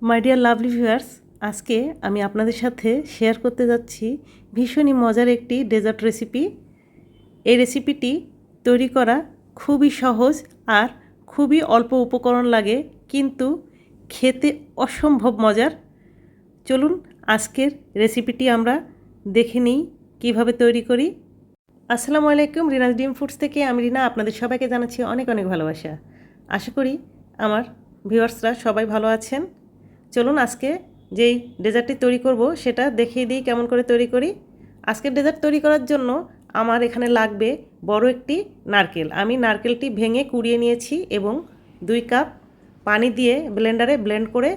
My dear lovely viewers, আজকে আমি আপনাদের সাথে শেয়ার করতে যাচ্ছি ভীষণই মজার একটি ডেজার্ট রেসিপি। এই রেসিপিটি তৈরি করা খুবই সহজ আর খুবই অল্প উপকরণ লাগে, কিন্তু খেতে অসম্ভব মজার। চলুন আজকের রেসিপিটি আমরা দেখে নিই কীভাবে তৈরি করি। আসসালামু আলাইকুম, রিনাজ ডিম ফুডস থেকে আমি রিনা আপনাদের সবাইকে জানাচ্ছি অনেক অনেক ভালোবাসা। আশা করি আমার ভিউয়ার্সরা সবাই ভালো আছেন। চলুন আজকে যেই ডেজার্টটি তৈরি করব সেটা দেখিয়ে দিই কেমন করে তৈরি করি। আজকের ডেজার্ট তৈরি করার জন্য আমার এখানে লাগবে বড় একটি নারকেল। আমি নারকেলটি ভেঙে কুড়িয়ে নিয়েছি এবং 2 কাপ পানি দিয়ে ব্লেন্ডারে ব্লেন্ড করে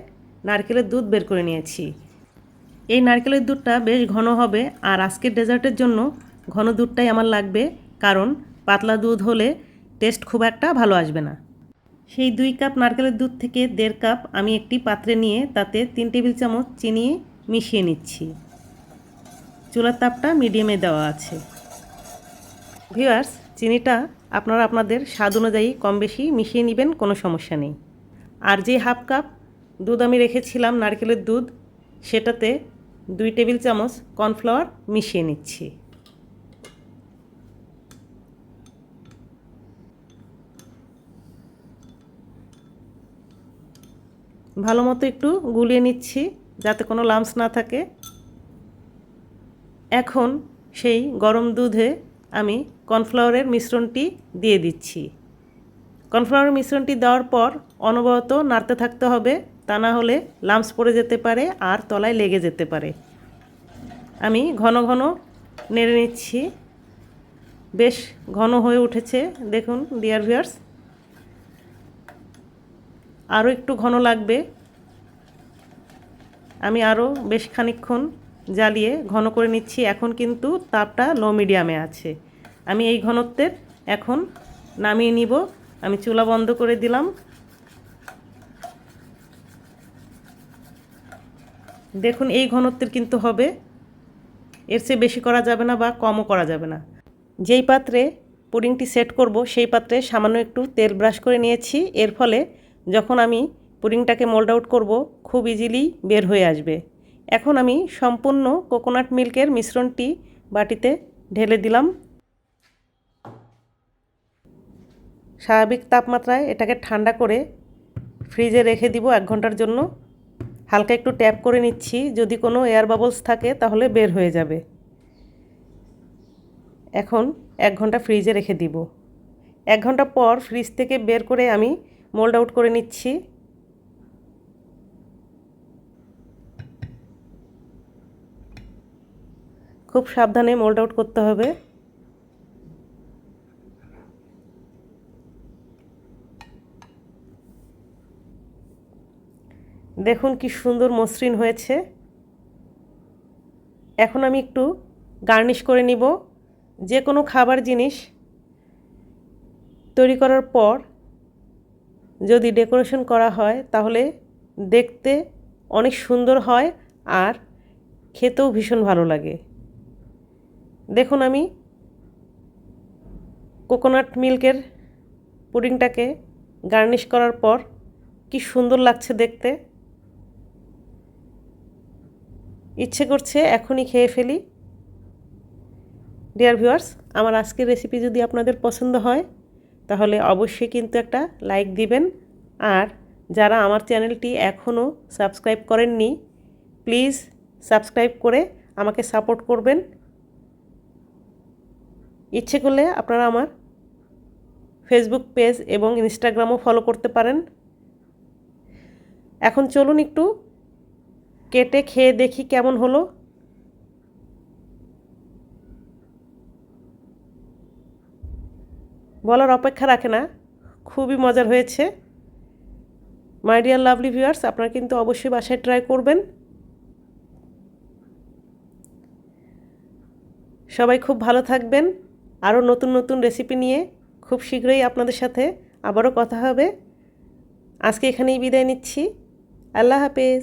নারকেলের দুধ বের করে নিয়েছি। এই নারকেলের দুধটা বেশ ঘন হবে, আর আজকের ডেজার্টের জন্য ঘন দুধটাই আমার লাগবে, কারণ পাতলা দুধ হলে টেস্ট খুব একটা ভালো আসবে না। সেই 2 কাপ নারকেলের দুধ থেকে 1.5 কাপ আমি একটি পাত্রে নিয়ে তাতে 3 টেবিল চামচ চিনি মিশিয়ে নিচ্ছি। চুলার তাপটা মিডিয়ামে দেওয়া আছে। ভিউয়ার্স, চিনিটা আপনারা আপনাদের স্বাদ অনুযায়ী কম বেশি মিশিয়ে নেবেন, কোনো সমস্যা নেই। আর যে 1/2 কাপ দুধ আমি রেখেছিলাম নারকেলের দুধ, সেটাতে 2 টেবিল চামচ কর্নফ্লাওয়ার মিশিয়ে নিচ্ছি। ভালো মতো একটু গুলিয়ে নিচ্ছি যাতে কোনো লাম্পস না থাকে। এখন সেই গরম দুধে আমি কর্নফ্লাওয়ারের মিশ্রণটি দিয়ে দিচ্ছি। কর্নফ্লাওয়ারের মিশ্রণটি দেওয়ার পর অনবরত নাড়তে থাকতে হবে, তা না হলে লাম্পস পড়ে যেতে পারে আর তলায় লেগে যেতে পারে। আমি ঘন ঘন নেড়ে নিচ্ছি। বেশ ঘন হয়ে উঠেছে দেখুন ডিয়ার ভিউয়ার্স, আরও একটু ঘন লাগবে। আমি আরও বেশ খানিকক্ষণ জ্বালিয়ে ঘন করে নিচ্ছি। এখন কিন্তু তাপটা লো মিডিয়ামে আছে। আমি এই ঘনত্বের এখন নামিয়ে নিব। আমি চুলা বন্ধ করে দিলাম। দেখুন এই ঘনত্বের কিন্তু হবে, এর চেয়ে বেশি করা যাবে না বা কমও করা যাবে না। যেই পাত্রে পুডিংটি সেট করব সেই পাত্রে সামান্য একটু তেল ব্রাশ করে নিয়েছি। এর ফলে যখন আমি পুডিংটাকে মোল্ড আউট করব খুব ইজিলি বের হয়ে আসবে। এখন আমি সম্পূর্ণ কোকোনাট মিল্কের মিশ্রণটি বাটিতে ঢেলে দিলাম। স্বাভাবিক তাপমাত্রায় এটাকে ঠান্ডা করে ফ্রিজে রেখে দিব 1 ঘন্টার জন্য। হালকা একটু ট্যাপ করে নিচ্ছি, যদি কোনো এয়ার বাবলস থাকে তাহলে বের হয়ে যাবে। এখন 1 ঘন্টা ফ্রিজে রেখে দিব। 1 ঘন্টা পর ফ্রিজ থেকে বের করে আমি মোল্ড আউট করে নিচ্ছি। খুব সাবধানে মোল্ড আউট করতে হবে। দেখুন কি সুন্দর মসৃণ হয়েছে। এখন আমি একটু গার্নিশ করে নিব। যে কোনো খাবার জিনিস তৈরি করার পর যদি ডেকোরেশন করা হয় তাহলে দেখতে অনেক সুন্দর হয় আর খেতেও ভীষণ ভালো লাগে। দেখুন আমি কোকোনাট মিল্কের পুডিংটাকে গার্নিশ করার পর কি সুন্দর লাগছে দেখতে। ইচ্ছে করছে এখনই খেয়ে ফেলি। ডিয়ার ভিউয়ার্স, আমার আজকের রেসিপি যদি আপনাদের পছন্দ হয় তাহলে অবশ্যই কিন্তু একটা লাইক দিবেন। আর যারা আমার চ্যানেলটি এখনও সাবস্ক্রাইব করেননি, প্লিজ সাবস্ক্রাইব করে আমাকে সাপোর্ট করবেন। ইচ্ছে করলে আপনারা আমার ফেসবুক পেজ এবং ইনস্টাগ্রামও ফলো করতে পারেন। এখন চলুন একটু কেটে খেয়ে দেখি কেমন হলো। বলার অপেক্ষা রাখে না, খুবই মজার হয়েছে। মাই ডিয়ার লাভলি ভিউয়ার্স, আপনারা কিন্তু অবশ্যই বাসায় ট্রাই করবেন। সবাই খুব ভালো থাকবেন। আরও নতুন নতুন রেসিপি নিয়ে খুব শীঘ্রই আপনাদের সাথে আবারও কথা হবে। আজকে এখানেই বিদায় নিচ্ছি। আল্লাহ হাফেজ।